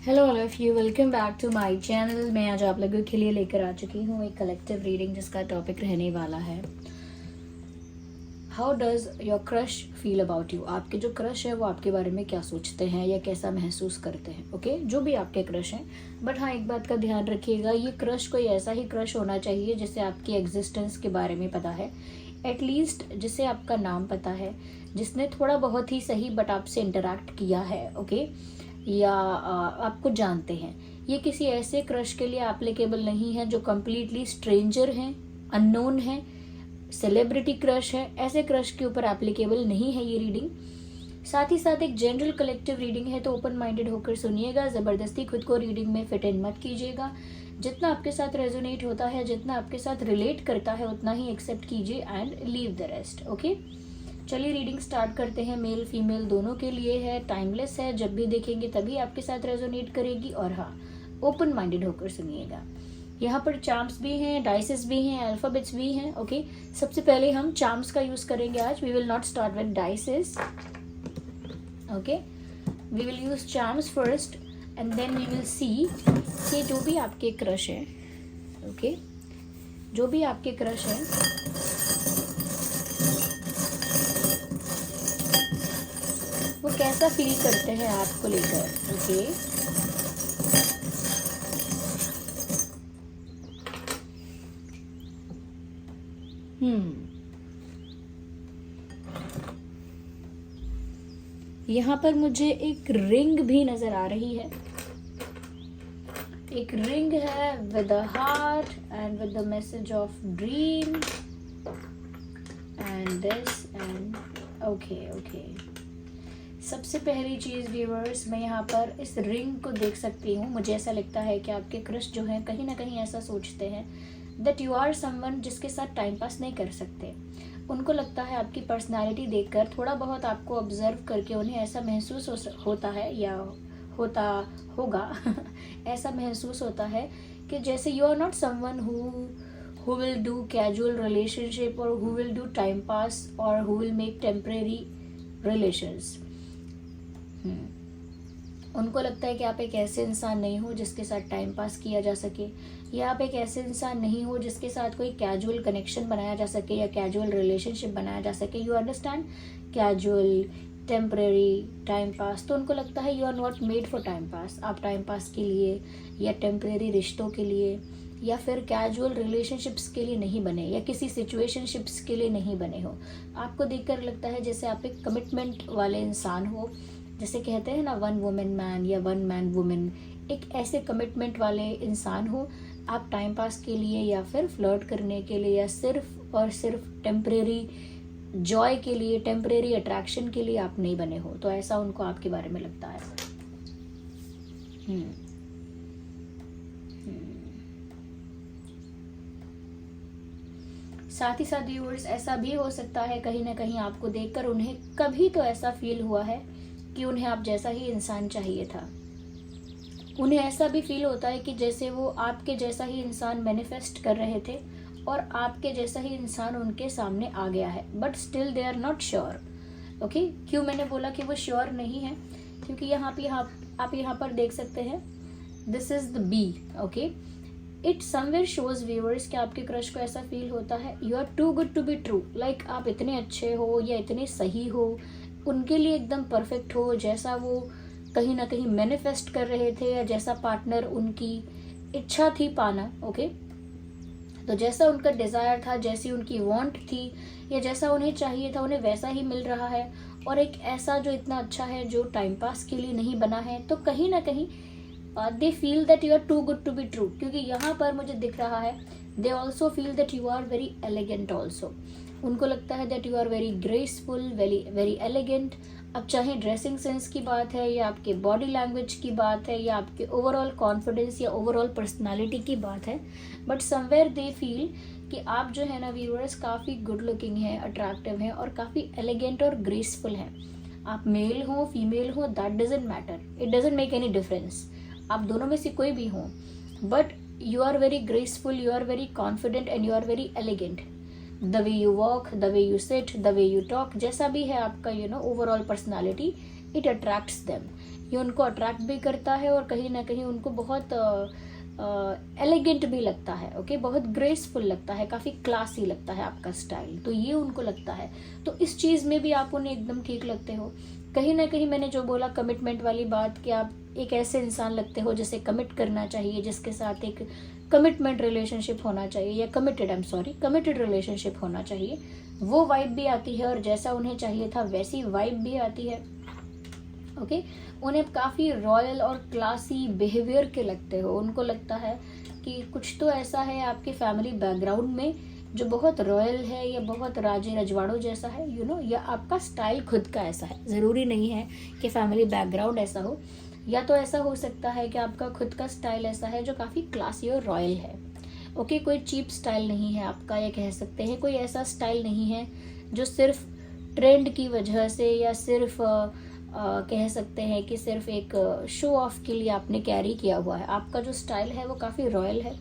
Hello all of you, welcome back to my channel. मैं आज आप लोगों के लिए लेकर आ चुकी हूँ एक कलेक्टिव रीडिंग जिसका टॉपिक रहने वाला है how does your crush feel about you. आपके जो क्रश है वो आपके बारे में क्या सोचते हैं या कैसा महसूस करते हैं। ओके जो भी आपके क्रश हैं, बट हाँ एक बात का ध्यान रखिएगा, ये क्रश कोई ऐसा ही क्रश होना चाहिए जिसे आपकी एग्जिस्टेंस के बारे में पता है, एटलीस्ट जिसे आपका नाम पता है, जिसने थोड़ा बहुत ही सही बट आपसे इंटरेक्ट किया है। ओके या आपको जानते हैं। ये किसी ऐसे क्रश के लिए एप्लीकेबल नहीं है जो कम्प्लीटली स्ट्रेंजर हैं, अननोन है, सेलिब्रिटी क्रश है। ऐसे क्रश के ऊपर एप्लीकेबल नहीं है ये रीडिंग। साथ ही साथ एक जनरल कलेक्टिव रीडिंग है, तो ओपन माइंडेड होकर सुनिएगा। ज़बरदस्ती खुद को रीडिंग में फिट इन मत कीजिएगा। जितना आपके साथ रेजोनेट होता है, जितना आपके साथ रिलेट करता है, उतना ही एक्सेप्ट कीजिए and leave the rest. Okay चलिए रीडिंग स्टार्ट करते हैं। मेल फीमेल दोनों के लिए है, टाइमलेस है, जब भी देखेंगे तभी आपके साथ रेजोनेट करेगी। और हाँ ओपन माइंडेड होकर सुनिएगा। यहाँ पर चार्म्स भी हैं, डाइसेस भी हैं, अल्फाबेट्स भी हैं। ओके सबसे पहले हम चार्म्स का यूज करेंगे आज। We will not start with dices. Okay we will use charms first and then we will see कि जो भी आपके क्रश है, ओके जो भी आपके क्रश है वो कैसा फील करते हैं आपको लेकर। ओके यहाँ पर मुझे एक रिंग भी नजर आ रही है। एक रिंग है with a heart and with the message of dream and this and okay सबसे पहली चीज़ व्यूअर्स, मैं यहाँ पर इस रिंग को देख सकती हूँ। मुझे ऐसा लगता है कि आपके क्रश जो हैं कहीं ना कहीं ऐसा सोचते हैं दैट यू आर समवन जिसके साथ टाइम पास नहीं कर सकते। उनको लगता है आपकी पर्सनालिटी देखकर, थोड़ा बहुत आपको ऑब्जर्व करके उन्हें ऐसा महसूस होता है या होता होगा ऐसा महसूस होता है कि जैसे you are not someone who will do casual relationship or who will do time pass or who will make temporary relations। उनको लगता है कि आप एक ऐसे इंसान नहीं हो जिसके साथ टाइम पास किया जा सके, या आप एक ऐसे इंसान नहीं हो जिसके साथ कोई कैजुअल कनेक्शन बनाया जा सके या कैजुअल रिलेशनशिप बनाया जा सके। You understand, casual, temporary, time pass. तो उनको लगता है you are not made for time pass. आप टाइम पास के लिए या टेम्परेरी रिश्तों के लिए या फिर कैजुअल रिलेशनशिप्स के लिए नहीं बने, या किसी सिचुएशनशिप्स के लिए नहीं बने हो। आपको देखकर लगता है जैसे आप एक कमिटमेंट वाले इंसान हो, जैसे कहते हैं ना वन वुमेन मैन या वन मैन वुमेन, एक ऐसे कमिटमेंट वाले इंसान हो। आप टाइम पास के लिए या फिर फ्लर्ट करने के लिए या सिर्फ और सिर्फ टेम्परेरी जॉय के लिए, टेम्परेरी अट्रैक्शन के लिए आप नहीं बने हो। तो ऐसा उनको आपके बारे में लगता है। साथ ही साथ व्यूअर्स, ऐसा भी हो सकता है कहीं ना कहीं आपको देखकर उन्हें कभी तो ऐसा फील हुआ है कि उन्हें आप जैसा ही इंसान चाहिए था। उन्हें ऐसा भी फील होता है कि जैसे वो आपके जैसा ही इंसान मैनिफेस्ट कर रहे थे और आपके जैसा ही इंसान उनके सामने आ गया है, but still they are not sure. Okay क्यों मैंने बोला कि वो श्योर नहीं है, क्योंकि आप यहाँ पर देख सकते हैं this is the B. Okay it somewhere shows viewers कि आपके क्रश को ऐसा फील होता है you are too good to be true. Like आप इतने अच्छे हो या इतने सही हो, उनके लिए एकदम परफेक्ट हो, जैसा वो कहीं ना कहीं मैनिफेस्ट कर रहे थे या जैसा पार्टनर उनकी इच्छा थी पाना। ओके तो जैसा उनका डिज़ायर था, जैसी उनकी वांट थी या जैसा उन्हें चाहिए था, उन्हें वैसा ही मिल रहा है। और एक ऐसा जो इतना अच्छा है, जो टाइम पास के लिए नहीं बना है, तो कहीं ना कहीं they feel that you are too good to be true. क्योंकि यहाँ पर मुझे दिख रहा है they also feel that you are very elegant also. उनको लगता है that you are very graceful, very elegant. अब चाहे ड्रेसिंग सेंस की बात है या आपके बॉडी लैंग्वेज की बात है या आपके ओवरऑल कॉन्फिडेंस या ओवरऑल पर्सनालिटी की बात है, बट समवेयर दे फील कि आप जो है ना व्यूअर्स काफ़ी गुड लुकिंग हैं, अट्रैक्टिव हैं और काफ़ी एलिगेंट और ग्रेसफुल हैं। आप मेल हो फीमेल हो that doesn't matter, it doesn't make any difference. आप दोनों में से कोई भी हो, but you are very graceful, you are very confident and you are very elegant. The way you walk, the way you sit, the way you talk, जैसा भी है आपका overall personality, it attracts them, ये उनको attract भी करता है और कहीं ना कहीं उनको बहुत एलिगेंट भी लगता है, ओके, बहुत ग्रेसफुल लगता है, काफ़ी क्लासी लगता है आपका स्टाइल, तो ये उनको लगता है। तो इस चीज़ में भी आप उन्हें एकदम ठीक लगते हो। कहीं ना कहीं मैंने जो बोला कमिटमेंट वाली बात, कि आप एक ऐसे इंसान लगते हो जिसे कमिट करना चाहिए, जिसके साथ एक कमिटमेंट रिलेशनशिप होना चाहिए, या कमिटेड रिलेशनशिप होना चाहिए, वो वाइब भी आती है और जैसा उन्हें चाहिए था वैसी वाइब भी आती है, ओके। उन्हें काफ़ी रॉयल और क्लासी बिहेवियर के लगते हो। उनको लगता है कि कुछ तो ऐसा है आपके फैमिली बैकग्राउंड में जो बहुत रॉयल है, या बहुत राजे रजवाड़ों जैसा है, या आपका स्टाइल खुद का ऐसा है। ज़रूरी नहीं है कि फैमिली बैकग्राउंड ऐसा हो, या तो ऐसा हो सकता है कि आपका खुद का स्टाइल ऐसा है जो काफ़ी क्लासी और रॉयल है, ओके। कोई चीप स्टाइल नहीं है आपका, या कह सकते हैं कोई ऐसा स्टाइल नहीं है जो सिर्फ ट्रेंड की वजह से, या सिर्फ कह सकते हैं कि सिर्फ एक शो ऑफ के लिए आपने कैरी किया हुआ है। आपका जो स्टाइल है वो काफ़ी रॉयल है,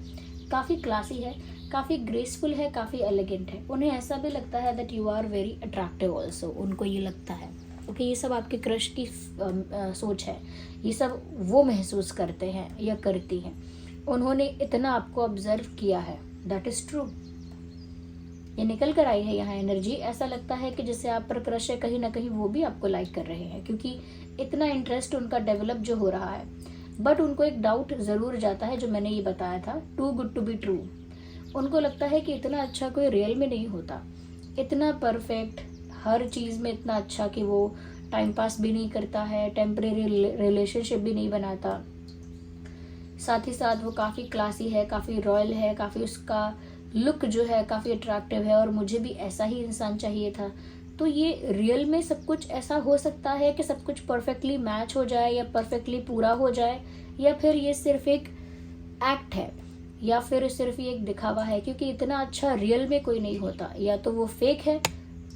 काफ़ी क्लासी है, काफ़ी ग्रेसफुल है, काफ़ी एलिगेंट है। उन्हें ऐसा भी लगता है that you are very attractive also, उनको ये लगता है, ओके। ये सब आपके क्रश की सोच है, ये सब वो महसूस करते हैं या करती हैं। उन्होंने इतना आपको ऑब्जर्व किया है, दैट इज़ ट्रू। ये निकल कर आई है यहाँ एनर्जी। ऐसा लगता है कि जिससे आप पर क्रश है, कहीं ना कहीं वो भी आपको लाइक कर रहे हैं, क्योंकि इतना इंटरेस्ट उनका डेवलप जो हो रहा है। बट उनको एक डाउट ज़रूर जाता है, जो मैंने ये बताया था, too good to be true. उनको लगता है कि इतना अच्छा कोई रियल में नहीं होता, इतना परफेक्ट, हर चीज़ में इतना अच्छा कि वो टाइम पास भी नहीं करता है, टेम्परेरी रिलेशनशिप भी नहीं बनाता, साथ ही साथ वो काफ़ी क्लासी है, काफ़ी रॉयल है, काफ़ी उसका लुक जो है काफ़ी अट्रैक्टिव है, और मुझे भी ऐसा ही इंसान चाहिए था। तो ये रियल में सब कुछ ऐसा हो सकता है कि सब कुछ परफेक्टली मैच हो जाए, या परफेक्टली पूरा हो जाए, या फिर ये सिर्फ एक एक्ट है, या फिर सिर्फ ये एक दिखावा है, क्योंकि इतना अच्छा रियल में कोई नहीं होता। या तो वो फेक है,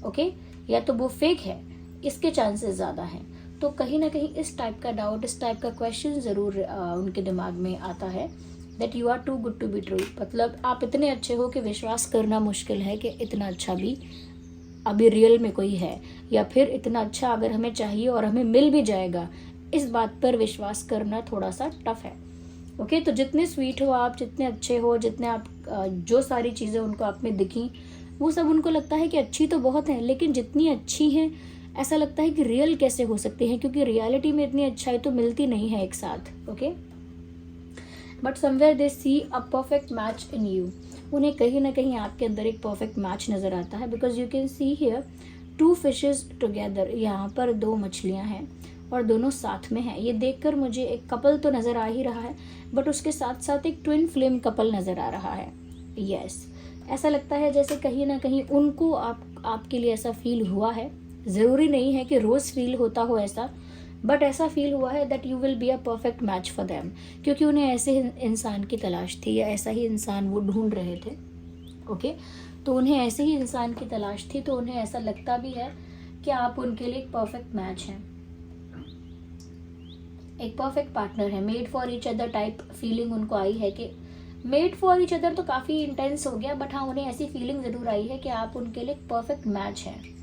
ओके, या तो वो फेक है, इसके चांसेस ज़्यादा हैं। तो कहीं ना कहीं इस टाइप का डाउट, इस टाइप का क्वेश्चन ज़रूर उनके दिमाग में आता है, that you are too good to be true. मतलब आप इतने अच्छे हो कि विश्वास करना मुश्किल है कि इतना अच्छा भी अभी रियल में कोई है, या फिर इतना अच्छा अगर हमें चाहिए और हमें मिल भी जाएगा, इस बात पर विश्वास करना थोड़ा सा टफ है, ओके। तो जितने स्वीट हो आप, जितने अच्छे हो, जितने आप जो सारी चीज़ें उनको आप में दिखी, वो सब उनको लगता है कि अच्छी तो बहुत है, लेकिन जितनी अच्छी हैं ऐसा लगता है कि रियल कैसे हो सकती हैं, क्योंकि रियलिटी में इतनी अच्छाई तो मिलती नहीं है एक साथ, okay. But somewhere they see a perfect match in you. उन्हें कहीं ना कहीं आपके अंदर एक परफेक्ट मैच नज़र आता है, because you can see here two fishes together. यहाँ पर दो मछलियाँ हैं और दोनों साथ में हैं। ये देखकर मुझे एक कपल तो नज़र आ ही रहा है, बट उसके साथ साथ एक ट्विन फ्लेम कपल नज़र आ रहा है। यस, ऐसा लगता है जैसे कहीं ना कहीं उनको आपके लिए ऐसा फील हुआ है। ज़रूरी नहीं है कि रोज़ फील होता हो ऐसा, बट ऐसा फील हुआ है that you will be a perfect match for them, क्योंकि उन्हें ऐसे इंसान की तलाश थी, या ऐसा ही इंसान वो ढूंढ रहे थे, ओके। तो उन्हें ऐसे ही इंसान की तलाश थी, तो उन्हें ऐसा लगता भी है कि आप उनके लिए एक परफेक्ट मैच हैं, एक परफेक्ट पार्टनर है, made for each other type feeling उनको आई है। कि मेड फॉर ईच अदर तो काफ़ी इंटेंस हो गया, बट हाँ, उन्हें ऐसी फीलिंग ज़रूर आई है कि आप उनके लिए एक परफेक्ट मैच हैं।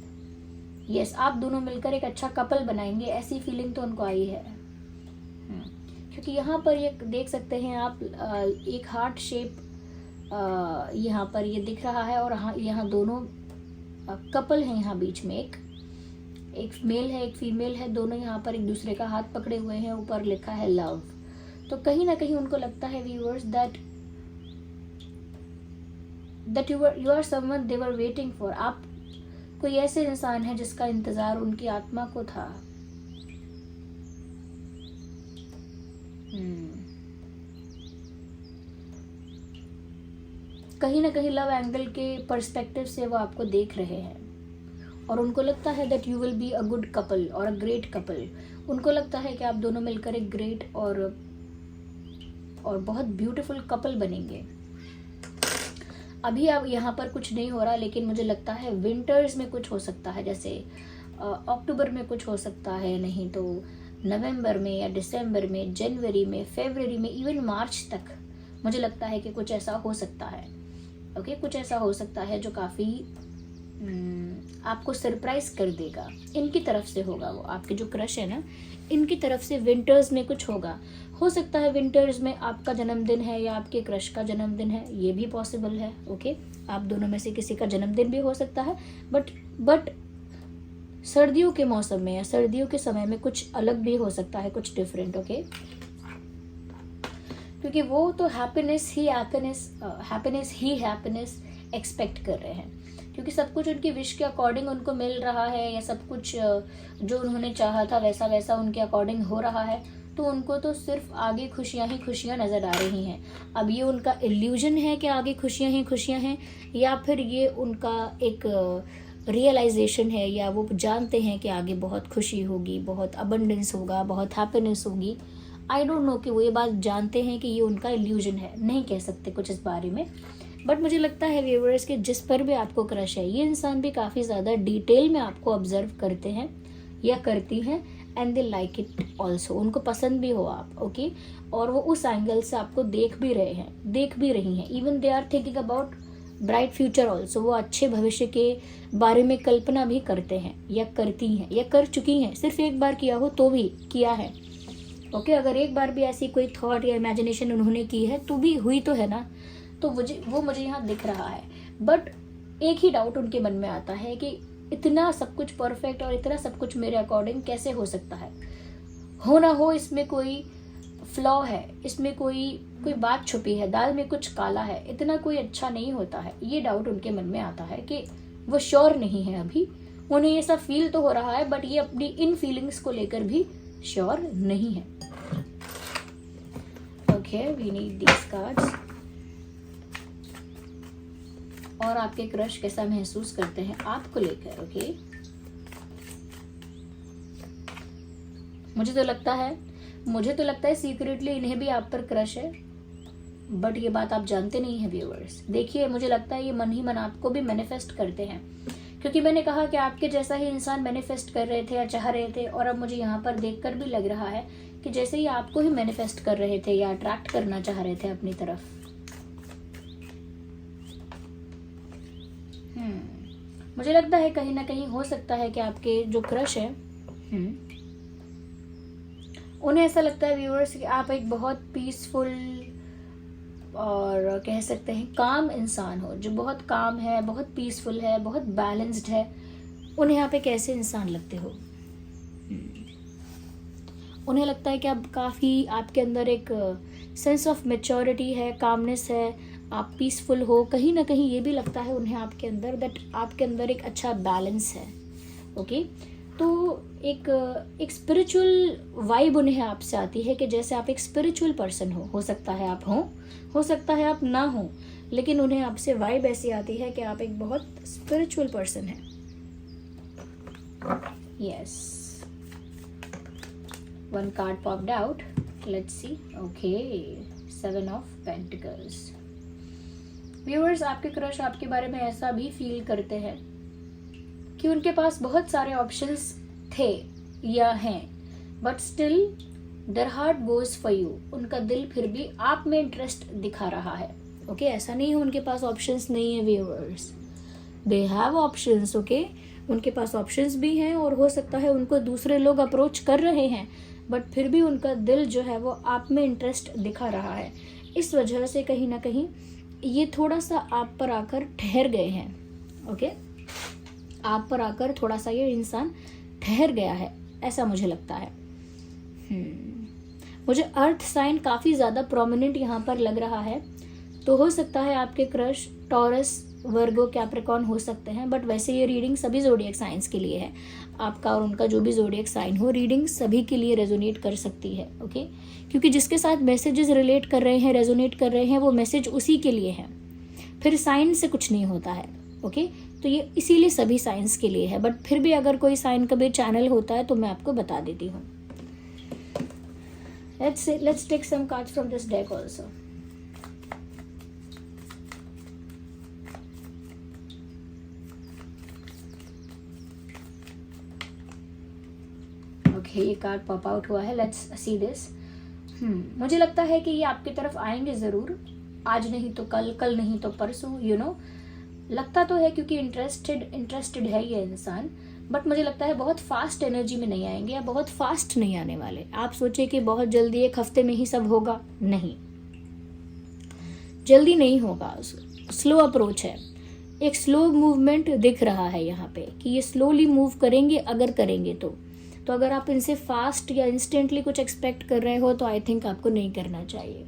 यस, आप दोनों मिलकर एक अच्छा कपल बनाएंगे, ऐसी फीलिंग तो उनको आई है। क्योंकि यहाँ पर ये देख सकते हैं आप, एक हार्ट शेप यहाँ पर ये दिख रहा है, और यहाँ दोनों कपल हैं, यहाँ बीच में एक मेल है, एक फीमेल है, दोनों यहाँ पर एक दूसरे का हाथ पकड़े हुए हैं, ऊपर लिखा है लव। तो कहीं ना कहीं उनको लगता है viewers that you are someone they were waiting for. आप कोई ऐसे इंसान है जिसका इंतजार उनकी आत्मा को था। कहीं ना कहीं लव एंगल के पर्सपेक्टिव से वो आपको देख रहे हैं, और उनको लगता है that you will be a good couple और अ ग्रेट कपल। उनको लगता है कि आप दोनों मिलकर एक ग्रेट और बहुत ब्यूटीफुल कपल बनेंगे। अभी अब यहाँ पर कुछ नहीं हो रहा, लेकिन मुझे लगता है विंटर्स में कुछ हो सकता है, जैसे अक्टूबर में कुछ हो सकता है, नहीं तो नवंबर में या दिसंबर में, जनवरी में, फरवरी में, इवन मार्च तक मुझे लगता है कि कुछ ऐसा हो सकता है, ओके। कुछ ऐसा हो सकता है जो काफ़ी आपको सरप्राइज कर देगा। इनकी तरफ से होगा वो, आपके जो क्रश है ना, इनकी तरफ से विंटर्स में कुछ होगा। हो सकता है विंटर्स में आपका जन्मदिन है या आपके क्रश का जन्मदिन है, ये भी पॉसिबल है। ओके, आप दोनों में से किसी का जन्मदिन भी हो सकता है, बट सर्दियों के मौसम में या सर्दियों के समय में कुछ अलग भी हो सकता है, कुछ डिफरेंट। ओके, क्योंकि वो तो हैप्पीनेस ही हैप्पीनेस एक्सपेक्ट कर रहे हैं, क्योंकि सब कुछ उनकी विश के अकॉर्डिंग उनको मिल रहा है, या सब कुछ जो उन्होंने चाहा था वैसा वैसा उनके अकॉर्डिंग हो रहा है, तो उनको तो सिर्फ आगे खुशियां ही खुशियां नज़र आ रही हैं। अब ये उनका इल्यूजन है कि आगे खुशियां ही खुशियां हैं, या फिर ये उनका एक रियलाइजेशन है, या वो जानते हैं कि आगे बहुत खुशी होगी, बहुत अबंडेंस होगा, बहुत हैप्पीनेस होगी। आई डोंट नो कि वो ये बात जानते हैं कि ये उनका इल्यूजन है, नहीं कह सकते कुछ इस बारे में। बट मुझे लगता है व्यूअर्स कि जिस पर भी आपको क्रश है, ये इंसान भी काफ़ी ज़्यादा डिटेल में आपको ऑब्जर्व करते हैं या करती हैं, and they like it also, उनको पसंद भी हो आप। ओके, और वो उस एंगल से आपको देख भी रही हैं। Even they are thinking about bright future also, वो अच्छे भविष्य के बारे में कल्पना भी करते हैं या करती हैं या कर चुकी हैं। सिर्फ एक बार किया हो तो भी किया है। ओके, अगर एक बार भी ऐसी कोई थॉट या इमेजिनेशन उन्होंने की है तो भी हुई तो है ना, तो वो मुझे यहाँ दिख रहा है। बट एक ही डाउट उनके मन में आता है कि इतना सब कुछ परफेक्ट और इतना सब कुछ मेरे अकॉर्डिंग कैसे हो सकता है, हो ना हो इसमें कोई फ्लॉ है, इसमें कोई बात छुपी है, दाल में कुछ काला है, इतना कोई अच्छा नहीं होता है। ये डाउट उनके मन में आता है कि वो श्योर नहीं है अभी, उन्हें ये सब फील तो हो रहा है, बट ये अपनी इन फीलिंग्स को लेकर भी श्योर नहीं है। Okay, we need these cards. और आपके क्रश कैसा महसूस करते हैं आपको लेकर। ओके, मुझे तो लगता है सीक्रेटली इन्हें भी आप पर क्रश है, बट ये बात आप जानते नहीं हैं व्यूअर्स। देखिए, मुझे लगता है ये मन ही मन आपको भी मैनिफेस्ट करते हैं, क्योंकि मैंने कहा कि आपके जैसा ही इंसान मैनिफेस्ट कर रहे थे या चाह रहे थे, और अब मुझे यहाँ पर देखकर भी लग रहा है कि जैसे ही आपको ही मैनिफेस्ट कर रहे थे या अट्रैक्ट करना चाह रहे थे अपनी तरफ। मुझे लगता है कहीं ना कहीं हो सकता है कि आपके जो क्रश है, उन्हें ऐसा लगता है व्यूअर्स कि आप एक बहुत पीसफुल और कह सकते हैं काम इंसान हो, जो बहुत काम है, बहुत पीसफुल है, बहुत बैलेंस्ड है। उन्हें आप एक ऐसे इंसान लगते हो। उन्हें लगता है कि आप काफ़ी, आपके अंदर एक सेंस ऑफ मैच्योरिटी है, कामनेस है, आप पीसफुल हो। कहीं ना कहीं ये भी लगता है उन्हें आपके अंदर दैट आपके अंदर एक अच्छा बैलेंस है। ओके, तो एक स्पिरिचुअल वाइब उन्हें आपसे आती है कि जैसे आप एक स्पिरिचुअल पर्सन हो सकता है आप हो सकता है आप ना हो, लेकिन उन्हें आपसे वाइब ऐसी आती है कि आप एक बहुत स्पिरिचुअल पर्सन है। Yes, one card popped out, let's see. Okay, 7 of pentacles. Viewers, आपके क्रश आपके बारे में ऐसा भी फील करते हैं कि उनके पास बहुत सारे ऑप्शंस थे या हैं, but still their heart goes for you. उनका दिल फिर भी आप में इंटरेस्ट दिखा रहा है। ओके, ऐसा नहीं है उनके पास ऑप्शंस नहीं है viewers, they have options. Okay, उनके पास ऑप्शंस भी हैं, और हो सकता है उनको दूसरे लोग अप्रोच कर रहे हैं, बट फिर भी उनका दिल जो है वो आप में इंटरेस्ट दिखा रहा है। इस वजह से कहीं ना कहीं ये थोड़ा सा आप पर आकर ठहर गए हैं। ओके, आप पर आकर थोड़ा सा ये इंसान ठहर गया है, ऐसा मुझे लगता है। मुझे अर्थ साइन काफ़ी ज़्यादा प्रोमिनेंट यहाँ पर लग रहा है, तो हो सकता है आपके क्रश टॉरस, वर्गो, कैप्रिकॉर्न हो सकते हैं, बट वैसे ये रीडिंग सभी ज़ोडिएक साइंस के लिए है। आपका और उनका जो भी ज़ोडिएक साइन हो, रीडिंग सभी के लिए रेजोनेट कर सकती है। ओके, क्योंकि जिसके साथ मैसेजेस रिलेट कर रहे हैं, रेजोनेट कर रहे हैं, वो मैसेज उसी के लिए है, फिर साइन से कुछ नहीं होता है। ओके, तो ये इसीलिए सभी साइंस के लिए है, बट फिर भी अगर कोई साइन कभी चैनल होता है तो मैं आपको बता देती हूँ। Let's take some cards from this deck also. Okay, ये कार्ड पॉप आउट हुआ है। Let's see this. मुझे लगता है कि ये आपकी तरफ आएंगे ज़रूर, आज नहीं तो कल, कल नहीं तो परसों, लगता तो है क्योंकि इंटरेस्टेड है ये इंसान, बट मुझे लगता है बहुत फास्ट एनर्जी में नहीं आएंगे या बहुत फास्ट नहीं आने वाले। आप सोचे कि बहुत जल्दी 1 हफ्ते में ही सब होगा, नहीं, जल्दी नहीं होगा, स्लो अप्रोच है। एक स्लो मूवमेंट दिख रहा है यहाँ पे कि ये स्लोली मूव करेंगे, अगर करेंगे तो अगर आप इनसे फास्ट या इंस्टेंटली कुछ एक्सपेक्ट कर रहे हो तो आई थिंक आपको नहीं करना चाहिए।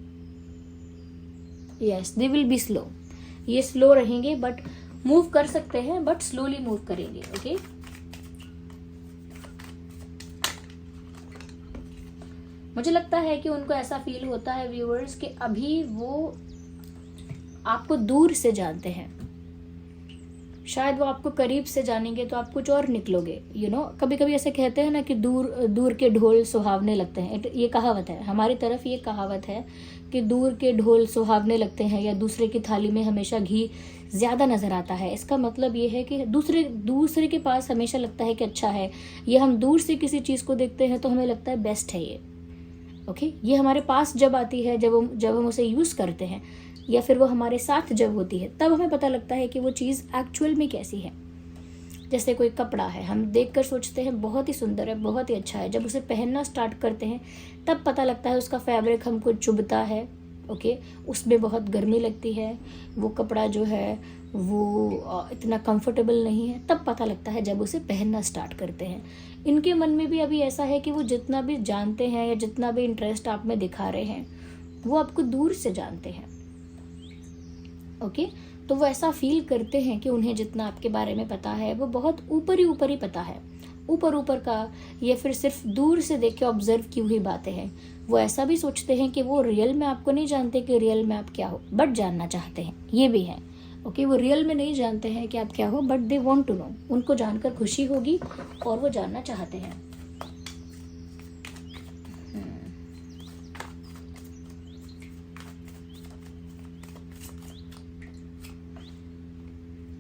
Yes, they will be slow, ये स्लो रहेंगे, बट मूव कर सकते हैं, बट स्लोली मूव करेंगे। ओके, मुझे लगता है कि उनको ऐसा फील होता है व्यूअर्स कि अभी वो आपको दूर से जानते हैं, शायद वो आपको करीब से जानेंगे तो आप कुछ और निकलोगे। कभी कभी ऐसे कहते हैं ना कि दूर के ढोल सुहावने लगते हैं, ये कहावत है हमारी तरफ, ये कहावत है कि दूर के ढोल सुहावने लगते हैं, या दूसरे की थाली में हमेशा घी ज़्यादा नज़र आता है। इसका मतलब ये है कि दूसरे के पास हमेशा लगता है कि अच्छा है, या हम दूर से किसी चीज़ को देखते हैं तो हमें लगता है बेस्ट है ये। ओके, ये हमारे पास जब आती है, जब हम उसे यूज़ करते हैं, या फिर वो हमारे साथ जब होती है, तब हमें पता लगता है कि वो चीज़ एक्चुअल में कैसी है। जैसे कोई कपड़ा है, हम देखकर सोचते हैं बहुत ही सुंदर है, बहुत ही अच्छा है, जब उसे पहनना स्टार्ट करते हैं तब पता लगता है उसका फैब्रिक हमको चुभता है। ओके, उसमें बहुत गर्मी लगती है, वो कपड़ा जो है वो इतना कंफर्टेबल नहीं है, तब पता लगता है जब उसे पहनना स्टार्ट करते हैं। इनके मन में भी अभी ऐसा है कि वो जितना भी जानते हैं या जितना भी इंटरेस्ट आप में दिखा रहे हैं, वो आपको दूर से जानते हैं। ओके, तो वो ऐसा फील करते हैं कि उन्हें जितना आपके बारे में पता है वो बहुत ऊपर ही पता है, ऊपर का, या फिर सिर्फ दूर से देख के ऑब्जर्व की हुई बातें हैं। वो ऐसा भी सोचते हैं कि वो रियल में आपको नहीं जानते कि रियल में आप क्या हो, बट जानना चाहते हैं, ये भी है। ओके, वो रियल में नहीं जानते हैं कि आप क्या हो, but they want to know, उनको जानकर खुशी होगी और वो जानना चाहते हैं।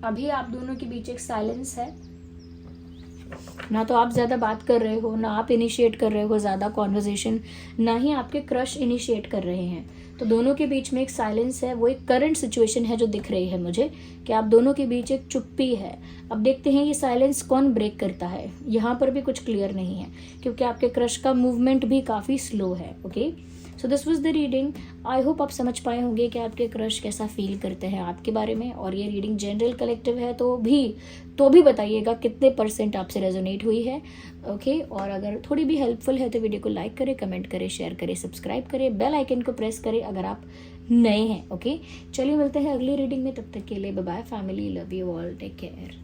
अभी आप दोनों के बीच एक साइलेंस है, ना तो आप ज़्यादा बात कर रहे हो, ना आप इनिशिएट कर रहे हो ज़्यादा कॉन्वर्जेशन, ना ही आपके क्रश इनिशिएट कर रहे हैं। तो दोनों के बीच में एक साइलेंस है, वो एक करंट सिचुएशन है जो दिख रही है मुझे, कि आप दोनों के बीच एक चुप्पी है। अब देखते हैं ये साइलेंस कौन ब्रेक करता है। यहाँ पर भी कुछ क्लियर नहीं है, क्योंकि आपके क्रश का मूवमेंट भी काफ़ी स्लो है। Okay, so this was the reading. I hope आप समझ पाए होंगे कि आपके क्रश कैसा फील करते हैं आपके बारे में। और ये रीडिंग जनरल कलेक्टिव है, तो भी बताइएगा कितने % आपसे रेजोनेट हुई है। ओके, और अगर थोड़ी भी हेल्पफुल है तो वीडियो को लाइक करें, कमेंट करें, शेयर करें, सब्सक्राइब करें, बेल आइकन को प्रेस करें अगर आप नए हैं। ओके, चलिए मिलते हैं अगली रीडिंग में, तब तक के लिए bye bye family, love you all, take care.